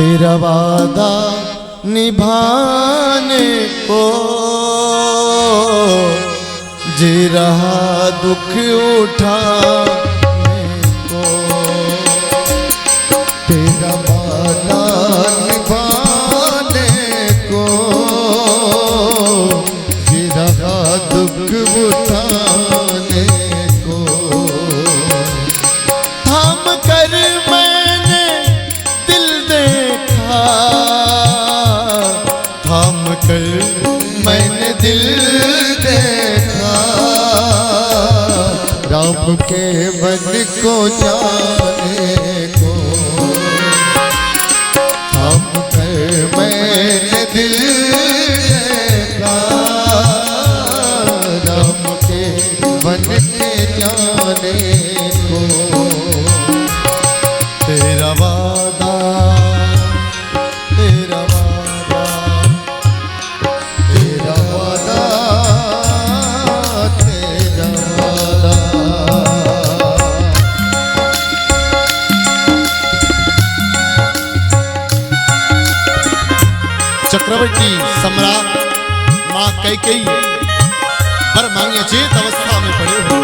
तेरा वादा निभाने को जी रहा दुख उठाने को। तेरा वादा निभाने को जी रहा दुख उठाने को। थाम कर मैंने दिल देखा, थाम कर मैंने दिल देखा, राम के मन को जाने को। थाम कर मैंने दिल देखा, राम के मन के जाने को। तेरा वादा, तेरा वादा, तेरा वादा, तेरा वादा। चक्रवर्ती सम्राट मां कैकेयी पर मांगे चेत अवस्था में पड़े हो।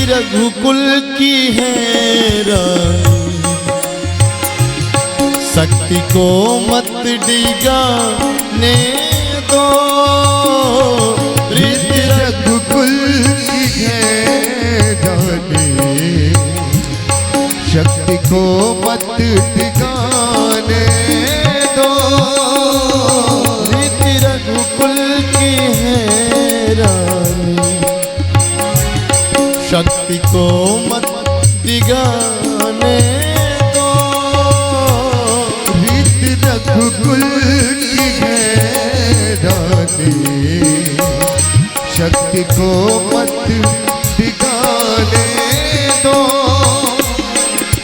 रघुकुल की है रानी, शक्ति को मत डिगाने दो। रीति रघुकुल की है रानी, शक्ति को मत डिगाने दो। रीति रघुकुल की है रानी, शक्ति को मत दिगाने दो। रीत रघुकुल की है रानी, शक्ति को मत दिगाने दो।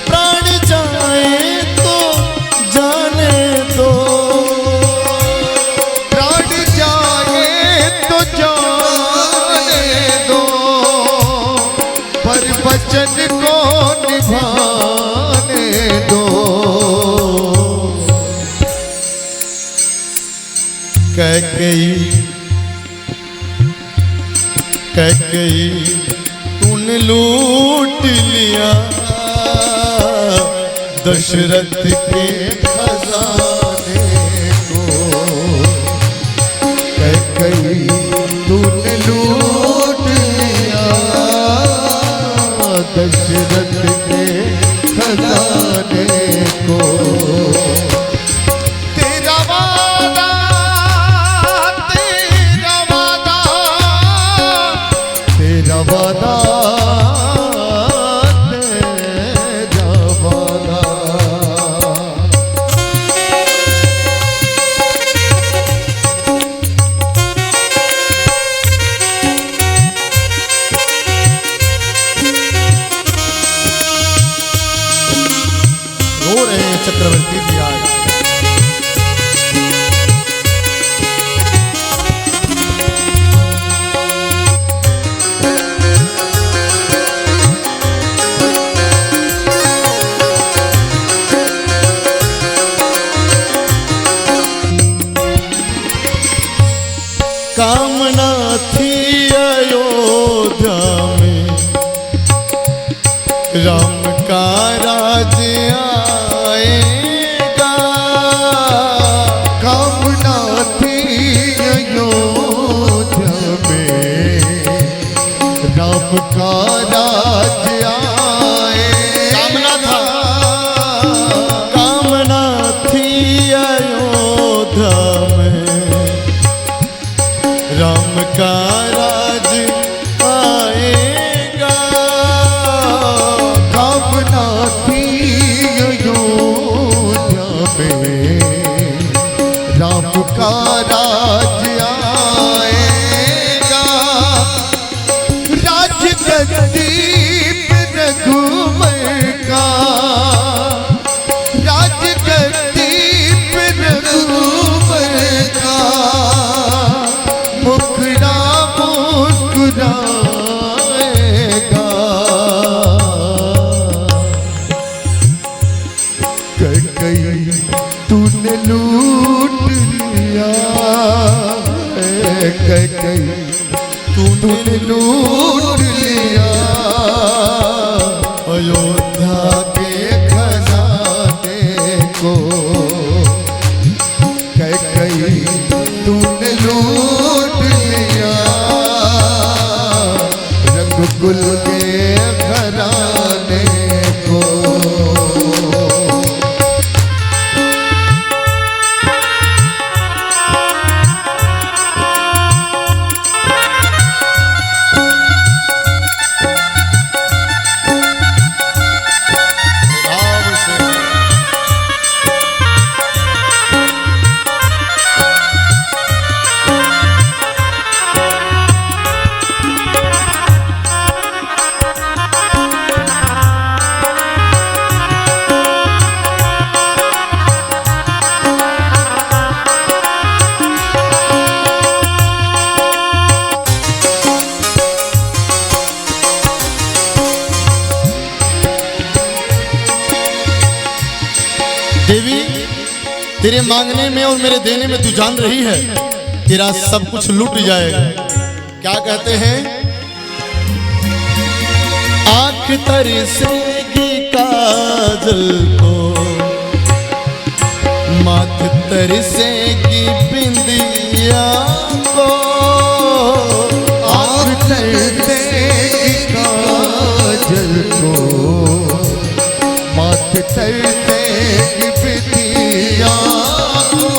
प्राण जाए तो जाने दो, प्राण जाए तो जाने दो, पर वचन को निभाने दो। कैकेयी, कैकेयी तूने लूट लिया दशरथ के खजाने को। कैकेयी तूने लूट लिया दशरथ के खजाने को। तेरा वादा, तेरा वादा, तेरा वादा, तेरा वादा। रो रहे हैं चक्रवर्ती जी आज। कामना थी अयोध्या में राम का राज आएगा। कामना थी अयोध्या में राम का राज आएगा। कामना था, कामना थी अयोध्या में राम का राज आएगा। कामना राजगद्दीप रघुवर का, राजगद्दीप रघुवर का, मुखड़ा मुस्कुराएगा। कैकेयी तूने लूट लिया, कैकेयी तूने लूट लिया, अयोध्या के खजाने को। कैकेयी तूने लूट लिया, रघुकुल के घराने को। देवी, तेरे मांगने में और मेरे देने में तू जान रही है तेरा सब कुछ लूट जाएगा। क्या कहते हैं? आंख तरसेगी काजल को, माथ तरसेगी बिंदिया को। आंख तरसेगी काजल को, माथ तरसेगी बिंदिया को।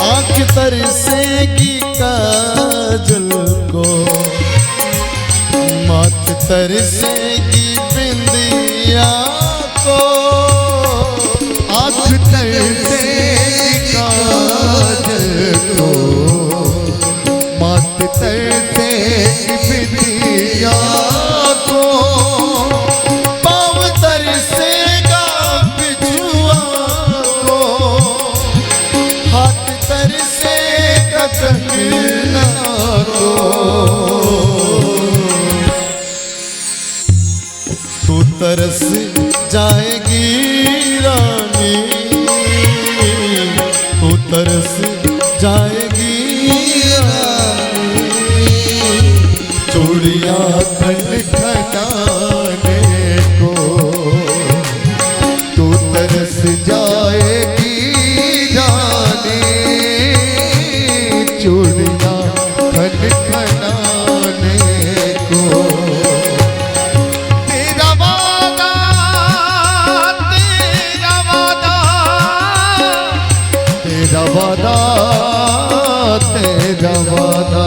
आंख तरसेगी काजल को, माथ तरसेगी बिंदिया को। आंख तरसेगी काजल को, माथ तरसेगी बिंदिया को। पाँव तरसेगा बिछुआ को, हाथ तरसेगा कंगना को। तू तरस जाएगी रानी, तू तरस जाएगी रानी। चूड़ियाँ खनखनाने को तू तरस जाएगी रानी। चूड़ियाँ खनखनाने को। तेरा वादा, तेरा वादा, तेरा वादा, तेरा वादा।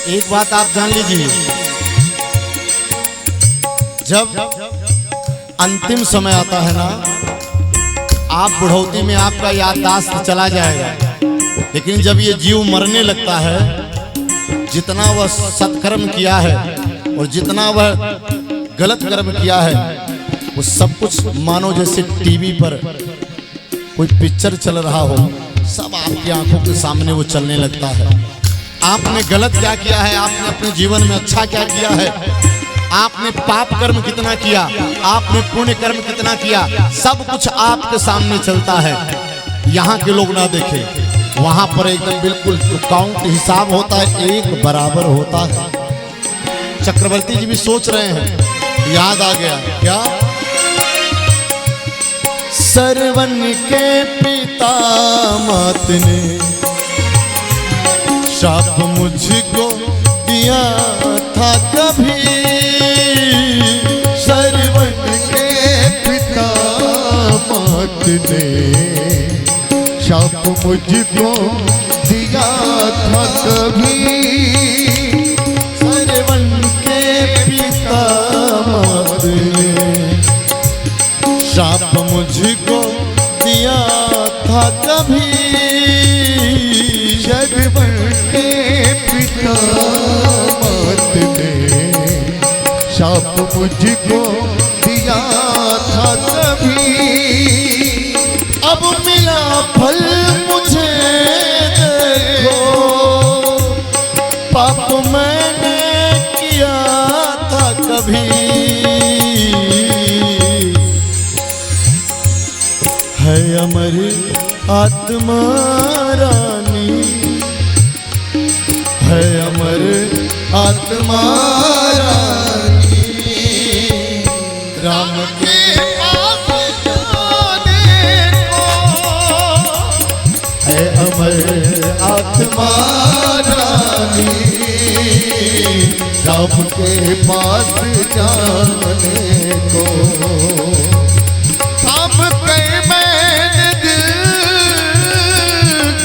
एक बात आप जान लीजिए, जब अंतिम समय आता है ना, आप बुढ़ौती में आपका याददाश्त चला जाएगा, लेकिन जब ये जीव मरने लगता है, जितना वह सत्कर्म किया है और जितना वह गलत कर्म किया है, वो सब कुछ मानो जैसे टीवी पर कोई पिक्चर चल रहा हो, सब आपकी आंखों के सामने वो चलने लगता है। आपने गलत क्या किया है, आपने अपने जीवन में अच्छा क्या किया है, आपने पाप कर्म कितना किया, आपने पुण्य कर्म कितना किया, सब कुछ आपके सामने चलता है। यहाँ के लोग ना देखे, वहां पर एकदम बिल्कुल काउंट हिसाब होता है, एक बराबर होता है। चक्रवर्ती जी भी सोच रहे हैं, याद आ गया क्या? सरवन के पिता मात ने शाप मुझको दिया था कभी, सरवन के पिता मात ने शाप मुझको दिया था कभी, सरवन के पिता मात ने शाप मुझको दिया था कभी, सरवन के पिता मात ने शाप मुझको दिया था कभी, अब मिला फल मुझे देखो, पाप मैंने किया था कभी, है अमर आत्मा रानी, है अमर आत्मा रानी, राम के पास जाने को, है अमर आत्मा रानी, राम के पास जाने को, थाम कर मैंने दिल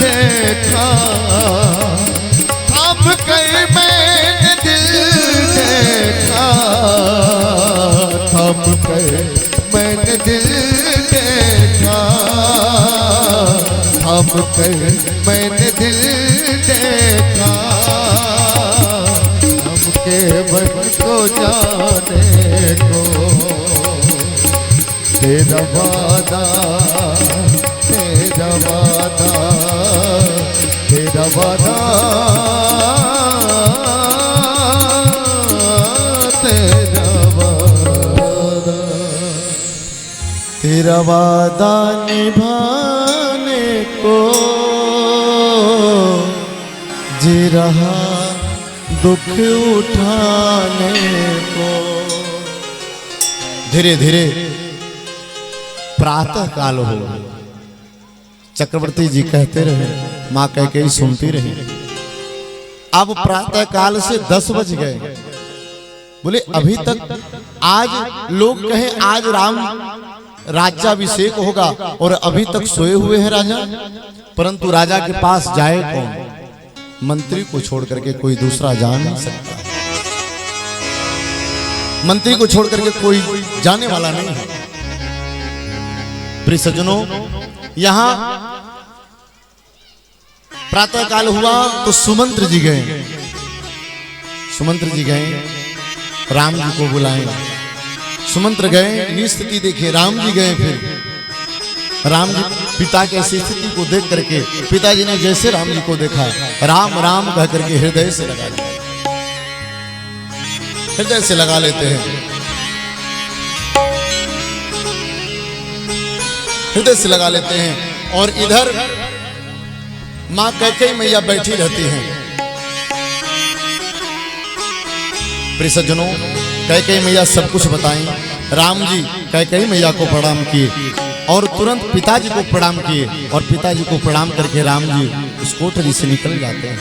देखा, थाम कर मैंने दिल देखा, थाम कर मैंने दिल देखा, थाम कर मैंने दिल देखा, हमके बन को जाने को, तेरा वादा, तेरा वादा, तेरा वादा, तेरा वादा, तेरा वादा निभाने को जी रहा दुख उठाने को। धीरे धीरे प्रातः काल हो, चक्रवर्ती जी कहते रहे, माँ कह के ही सुनती रही। अब प्रातः काल से 10 बज गए। बोले अभी तक, आज लोग कहें आज राम राज्याभिषेक होगा और अभी तक सोए हुए हैं राजा। परंतु राजा के पास जाए कौन? मंत्री को छोड़ करके कोई दूसरा जा नहीं सकता। मंत्री को छोड़ करके कोई जाने वाला नहीं है। प्रिय सज्जनों, यहां प्रातः काल हुआ तो सुमंत्र जी गए। सुमंत्र जी गए, राम जी को बुलाए। सुमंत्र गए, स्थिति देखे। राम जी गए, फिर राम जी पिता की ऐसी स्थिति को देख करके पिताजी ने जैसे राम जी को देखा, राम राम कह करके हृदय से लगा लिया। हृदय से लगा लेते हैं, हृदय से लगा लेते हैं। और इधर मां कैकेयी मैया बैठी रहती हैं। प्रिय सज्जनों, कैकेयी मैया सब कुछ बताई। राम जी कैकेयी मैया को प्रणाम किए और तुरंत पिताजी को प्रणाम किए, और पिताजी को प्रणाम करके राम जी उस कोठरी से निकल जाते हैं।